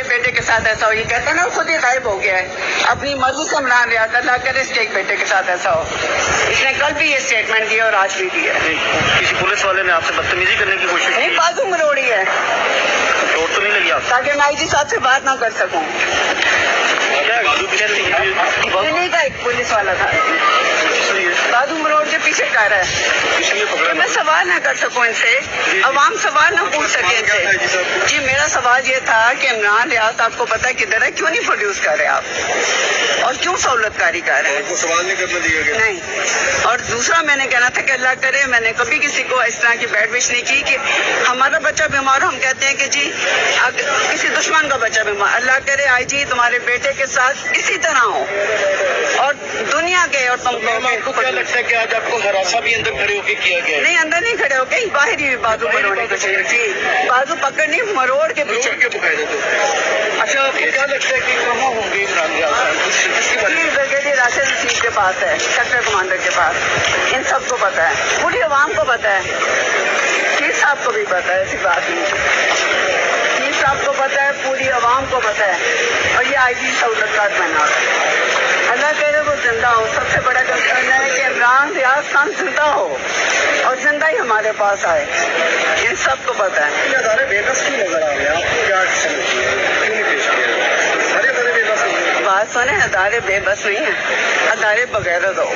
के बेटे के साथ ऐसा हो, ये कहता ना खुद ही गायब हो गया है अपनी मर्जी से इमरान रियाज, अल्लाह करे इसके एक बेटे के साथ ऐसा हो। इसने कल भी ये स्टेटमेंट दिया और आज भी दिया। किसी पुलिस वाले ने आपसे बदतमीजी करने की कोशिश नहीं, बाजू मरोड़ी है चोट तो नहीं लगी आपको? ताकि मैं आईजी साहब से बात ना कर सकूं। दिल्ली का एक पुलिस वाला था, बाजू मरोड़ के पीछे कह रहा है कि मैं सवाल ना कर सकूं इनसे, अवाम सवाल ना पूछ सके इनसे। जी मेरा सवाल ये था कि इमरान रियाज आपको पता है किधर है, क्यों नहीं प्रोड्यूस कर रहे आप और क्यों सहूलतकारी कर रहे हैं? सवाल नहीं करने दिया गया। नहीं। और दूसरा मैंने कहना था कि अल्लाह करे, मैंने कभी किसी को इस तरह की बैड विश नहीं की कि हमारा बच्चा बीमार, हम कहते हैं कि जी किसी दुश्मन का बच्चा बीमार, अल्लाह करे आईजी तुम्हारे बेटे के साथ इसी तरह हो और दुनिया के और तुमको क्या लगता है कि आज आपको हरासा भी अंदर खड़े होकर किया गया? नहीं, अंदर नहीं खड़े हो गए, बाहर ही बाजू मरोड़ने को चाहिए। जी बाजू पकड़नी मरोड़ के पीछे। अच्छा, आपको क्या लगता है कि कहाँ होंगे इमरान रियाज? ब्रिगेडियर राशिद रशीद के पास है, सेक्टर कमांडर के पास, इन सबको पता है, पूरी अवाम को पता है, चीफ साहब को भी पता है, ऐसी बात नहीं, चीफ साहब को पता है, पूरी अवाम को पता है और ये आईजी सहूलतकार बना। अल्लाह कह रहे वो जिंदा हो, सबसे बड़ा कंसर्न है कि इमरान रियाज खान जिंदा हो और जिंदा ही हमारे पास आए, इन सबको पता है। ये अदारे बेबस क्यों नजर आ रहे हैं? आपको क्या समझती है? क्यों नहीं पेश किया? सारे अदारे बेबस नहीं हैं। बात सुने, अदारे बेबस नहीं है, अदारे बगैर दो